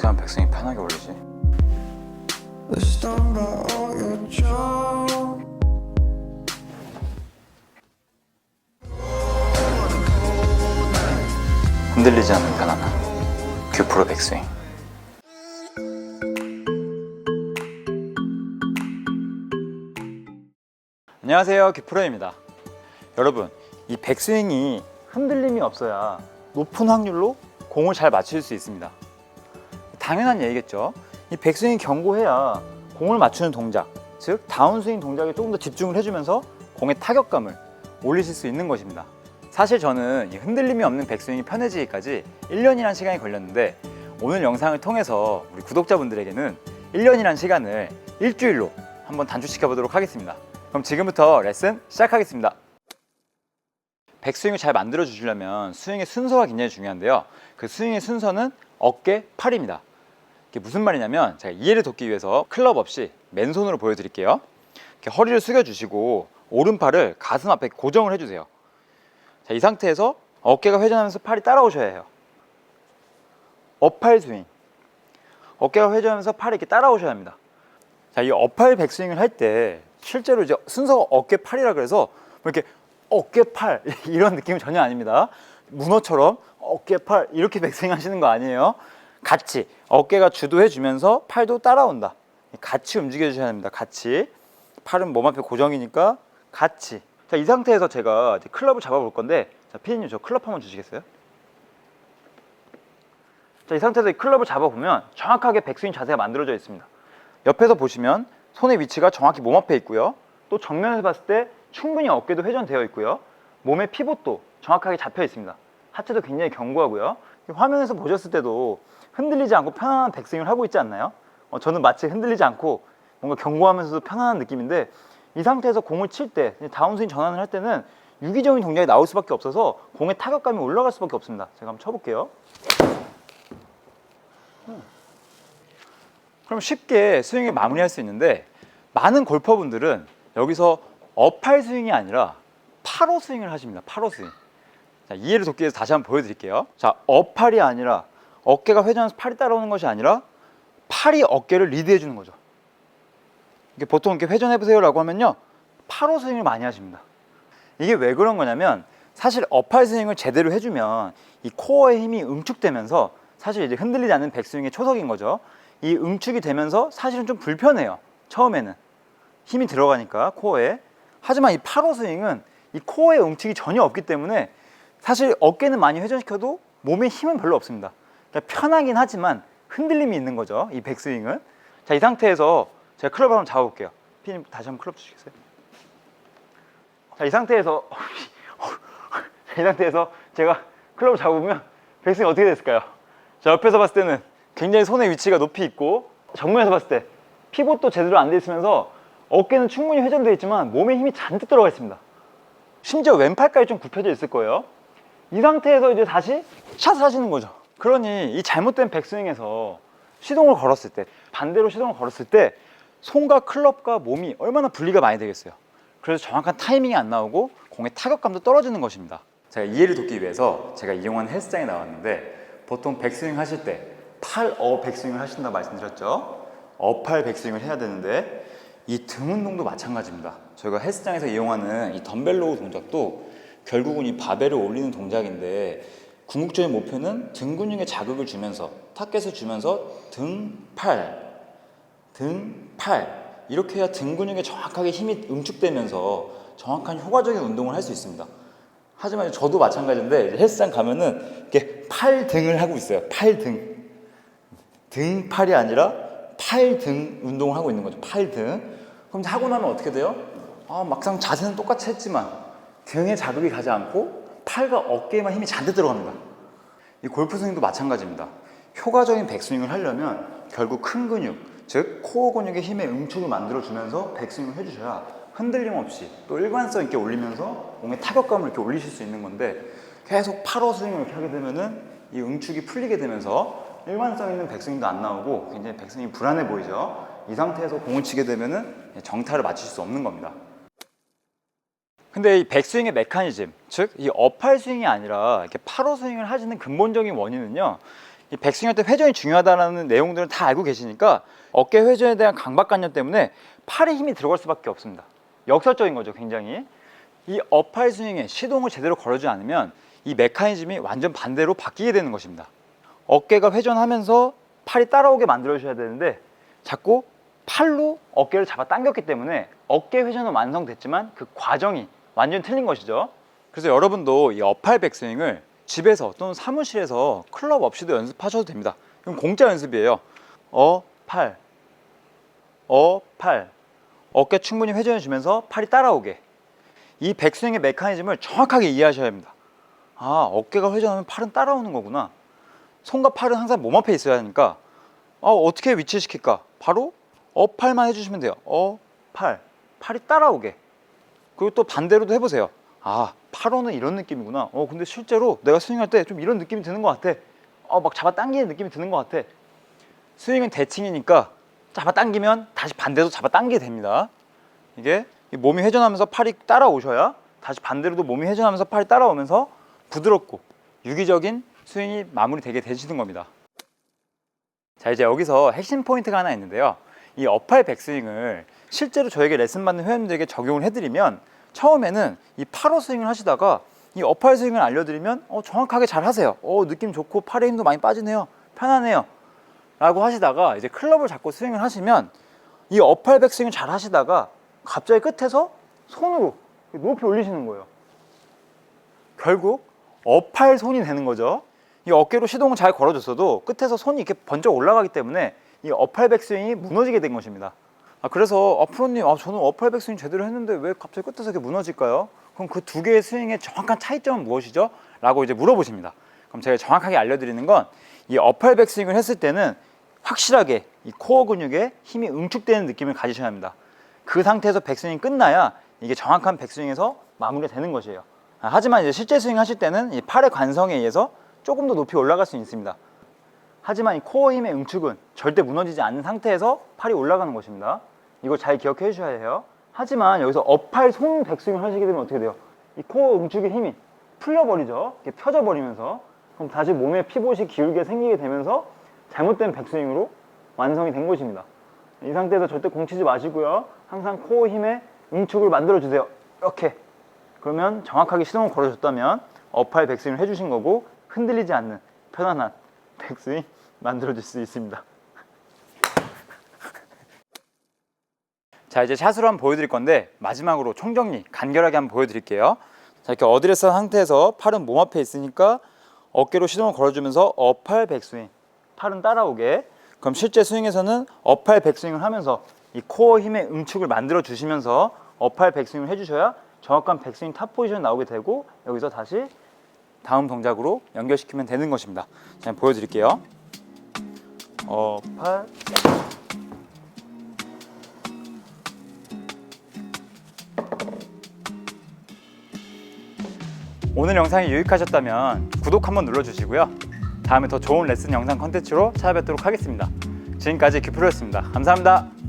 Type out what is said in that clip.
어떻게 하면 백스윙이 편하게 올리지? 흔들리지 않는 편안함 큐프로 백스윙. 안녕하세요, 큐프로입니다. 여러분, 이 백스윙이 흔들림이 없어야 높은 확률로 공을 잘 맞출 수 있습니다. 당연한 얘기겠죠. 이 백스윙이 견고해야 공을 맞추는 동작, 즉 다운스윙 동작에 조금 더 집중을 해주면서 공의 타격감을 올리실 수 있는 것입니다. 사실 저는 이 흔들림이 없는 백스윙이 편해지기까지 1년이라는 시간이 걸렸는데, 오늘 영상을 통해서 우리 구독자분들에게는 1년이라는 시간을 일주일로 한번 단축시켜 보도록 하겠습니다. 그럼 지금부터 레슨 시작하겠습니다. 백스윙을 잘 만들어 주시려면 스윙의 순서가 굉장히 중요한데요, 그 스윙의 순서는 어깨, 팔입니다. 이게 무슨 말이냐면, 제가 이해를 돕기 위해서 클럽 없이 맨손으로 보여드릴게요. 이렇게 허리를 숙여 주시고 오른팔을 가슴 앞에 고정을 해주세요. 자, 이 상태에서 어깨가 회전하면서 팔이 따라오셔야 해요. 업팔 스윙, 어깨가 회전하면서 팔이 이렇게 따라오셔야 합니다. 자, 이 업팔 백스윙을 할 때 실제로 이제 순서가 어깨 팔이라 그래서 이렇게 어깨 팔 이런 느낌은 전혀 아닙니다. 문어처럼 어깨 팔 이렇게 백스윙 하시는 거 아니에요. 같이 어깨가 주도해 주면서 팔도 따라온다. 같이 움직여 주셔야 합니다. 같이. 팔은 몸 앞에 고정이니까 같이. 자, 이 상태에서 제가 이제 클럽을 잡아 볼 건데, 자, 피디님 저 클럽 한번 주시겠어요? 자, 이 상태에서 이 클럽을 잡아 보면 정확하게 백스윙 자세가 만들어져 있습니다. 옆에서 보시면 손의 위치가 정확히 몸 앞에 있고요, 또 정면에서 봤을 때 충분히 어깨도 회전되어 있고요, 몸의 피봇도 정확하게 잡혀 있습니다. 하체도 굉장히 견고하고요. 화면에서 보셨을 때도 흔들리지 않고 편안한 백스윙을 하고 있지 않나요? 저는 마치 흔들리지 않고 뭔가 견고하면서도 편안한 느낌인데, 이 상태에서 공을 칠 때, 다운스윙 전환을 할 때는 유기적인 동작이 나올 수밖에 없어서 공의 타격감이 올라갈 수밖에 없습니다. 제가 한번 쳐볼게요. 그럼 쉽게 스윙을 마무리할 수 있는데, 많은 골퍼분들은 여기서 업팔 스윙이 아니라 8호 스윙을 하십니다. 8호 스윙. 자, 이해를 돕기 위해서 다시 한번 보여드릴게요. 자, 업팔이 아니라 어깨가 회전해서 팔이 따라오는 것이 아니라 팔이 어깨를 리드해 주는 거죠. 이게 보통 이렇게 회전해 보세요 라고 하면요, 8호 스윙을 많이 하십니다. 이게 왜 그런 거냐면, 사실 업팔 스윙을 제대로 해주면 이 코어의 힘이 응축되면서 사실 이제 흔들리지 않는 백스윙의 초석인 거죠. 이 응축이 되면서 사실은 좀 불편해요. 처음에는 힘이 들어가니까 코어에. 하지만 이 8호 스윙은 이 코어의 응축이 전혀 없기 때문에 사실 어깨는 많이 회전시켜도 몸에 힘은 별로 없습니다. 그러니까 편하긴 하지만 흔들림이 있는 거죠, 이 백스윙은. 자, 이 상태에서 제가 클럽을 한번 잡아볼게요. 피디님 다시 한번 클럽 주시겠어요? 자, 이 상태에서 제가 클럽을 잡으면 백스윙이 어떻게 됐을까요? 자, 옆에서 봤을 때는 굉장히 손의 위치가 높이 있고, 정면에서 봤을 때 피봇도 제대로 안 돼 있으면서 어깨는 충분히 회전되어 있지만 몸에 힘이 잔뜩 들어가 있습니다. 심지어 왼팔까지 좀 굽혀져 있을 거예요. 이 상태에서 이제 다시 샷을 하시는 거죠. 그러니 이 잘못된 백스윙에서 시동을 걸었을 때, 반대로 시동을 걸었을 때 손과 클럽과 몸이 얼마나 분리가 많이 되겠어요. 그래서 정확한 타이밍이 안 나오고 공의 타격감도 떨어지는 것입니다. 제가 이해를 돕기 위해서 제가 이용한 헬스장에 나왔는데, 보통 백스윙 하실 때 팔 백스윙을 하신다고 말씀드렸죠. 어팔 백스윙을 해야 되는데, 이 등 운동도 마찬가지입니다. 저희가 헬스장에서 이용하는 이 덤벨로우 동작도 결국은 이 바벨을 올리는 동작인데, 궁극적인 목표는 등 근육에 자극을 주면서, 타겟을 주면서 등, 팔 이렇게 해야 등 근육에 정확하게 힘이 응축되면서 정확한 효과적인 운동을 할 수 있습니다. 하지만 저도 마찬가지인데, 헬스장 가면은 이렇게 팔 등을 하고 있어요. 등 팔이 아니라 팔 등 운동을 하고 있는 거죠. 팔 등. 그럼 하고 나면 어떻게 돼요? 막상 자세는 똑같이 했지만 등에 자극이 가지 않고 팔과 어깨에만 힘이 잔뜩 들어갑니다. 이 골프 스윙도 마찬가지입니다. 효과적인 백스윙을 하려면 결국 큰 근육, 즉 코어 근육의 힘의 응축을 만들어주면서 백스윙을 해주셔야 흔들림 없이 또 일관성 있게 올리면서 몸의 타격감을 이렇게 올리실 수 있는 건데, 계속 8호 스윙을 이렇게 하게 되면은 이 응축이 풀리게 되면서 일관성 있는 백스윙도 안 나오고 굉장히 백스윙이 불안해 보이죠. 이 상태에서 공을 치게 되면은 정타를 맞출 수 없는 겁니다. 근데 이 백스윙의 메커니즘, 즉 이 업팔 스윙이 아니라 이렇게 8호 스윙을 하시는 근본적인 원인은요, 이 백스윙할 때 회전이 중요하다는 내용들은 다 알고 계시니까 어깨 회전에 대한 강박관념 때문에 팔에 힘이 들어갈 수밖에 없습니다. 역설적인 거죠, 굉장히. 이 어팔 스윙에 시동을 제대로 걸어주지 않으면 이 메커니즘이 완전 반대로 바뀌게 되는 것입니다. 어깨가 회전하면서 팔이 따라오게 만들어 주셔야 되는데 자꾸 팔로 어깨를 잡아 당겼기 때문에 어깨 회전은 완성됐지만 그 과정이 완전 틀린 것이죠. 그래서 여러분도 이 어팔 백스윙을 집에서 또는 사무실에서 클럽 없이도 연습하셔도 됩니다. 이건 공짜 연습이에요. 어팔, 어팔, 어깨 충분히 회전해 주면서 팔이 따라오게. 이 백스윙의 메커니즘을 정확하게 이해하셔야 합니다. 아, 어깨가 회전하면 팔은 따라오는 거구나. 손과 팔은 항상 몸 앞에 있어야 하니까 어떻게 위치시킬까? 바로 어팔만 해주시면 돼요. 어팔, 팔이 따라오게. 그리고 또 반대로도 해보세요. 아, 팔로는 이런 느낌이구나. 근데 실제로 내가 스윙할 때 좀 이런 느낌이 드는 것 같아. 막 잡아 당기는 느낌이 드는 것 같아. 스윙은 대칭이니까 잡아 당기면 다시 반대도 잡아 당기게 됩니다. 이게 몸이 회전하면서 팔이 따라오셔야 다시 반대로도 몸이 회전하면서 팔이 따라오면서 부드럽고 유기적인 스윙이 마무리되게 되시는 겁니다. 자, 이제 여기서 핵심 포인트가 하나 있는데요. 이 어팔 백스윙을 실제로 저에게 레슨 받는 회원님들에게 적용을 해드리면 처음에는 이 팔로 스윙을 하시다가 이 어팔 스윙을 알려드리면 정확하게 잘 하세요. 느낌 좋고 팔에 힘도 많이 빠지네요. 편하네요. 라고 하시다가 이제 클럽을 잡고 스윙을 하시면 이 어팔 백스윙을 잘 하시다가 갑자기 끝에서 손으로 높이 올리시는 거예요. 결국 어팔 손이 되는 거죠. 이 어깨로 시동을 잘 걸어줬어도 끝에서 손이 이렇게 번쩍 올라가기 때문에 이 어팔 백스윙이 무너지게 된 것입니다. 그래서 프로님, 저는 어팔 백스윙 제대로 했는데 왜 갑자기 끝에서 이렇게 무너질까요? 그럼 그 두 개의 스윙의 정확한 차이점은 무엇이죠? 라고 이제 물어보십니다. 그럼 제가 정확하게 알려드리는 건 이 어팔 백스윙을 했을 때는 확실하게 이 코어 근육에 힘이 응축되는 느낌을 가지셔야 합니다. 그 상태에서 백스윙이 끝나야 이게 정확한 백스윙에서 마무리가 되는 것이에요. 하지만 이제 실제 스윙 하실 때는 이 팔의 관성에 의해서 조금 더 높이 올라갈 수 있습니다. 하지만 이 코어 힘의 응축은 절대 무너지지 않는 상태에서 팔이 올라가는 것입니다. 이거 잘 기억해 주셔야 해요. 하지만 여기서 어팔 손 백스윙을 하시게 되면 어떻게 돼요? 이 코어 응축의 힘이 풀려버리죠. 이렇게 펴져 버리면서 그럼 다시 몸에 피봇이 기울게 생기게 되면서 잘못된 백스윙으로 완성이 된 것입니다. 이 상태에서 절대 공 치지 마시고요. 항상 코어 힘의 응축을 만들어 주세요. 이렇게. 그러면 정확하게 시동을 걸어줬다면 어팔 백스윙을 해주신 거고 흔들리지 않는 편안한 백스윙 만들어줄 수 있습니다. 자, 이제 샷으로 한번 보여드릴 건데 마지막으로 총정리 간결하게 한번 보여드릴게요. 자, 이렇게 어드레스한 상태에서 팔은 몸 앞에 있으니까 어깨로 시동을 걸어주면서 어팔 백스윙, 팔은 따라오게. 그럼 실제 스윙에서는 어팔 백스윙을 하면서 이 코어 힘의 응축을 만들어 주시면서 어팔 백스윙을 해주셔야 정확한 백스윙 탑 포지션 나오게 되고 여기서 다시 다음 동작으로 연결시키면 되는 것입니다. 자, 보여드릴게요. 어팔. 오늘 영상이 유익하셨다면 구독 한번 눌러주시고요. 다음에 더 좋은 레슨 영상 컨텐츠로 찾아뵙도록 하겠습니다. 지금까지 규프로였습니다. 감사합니다.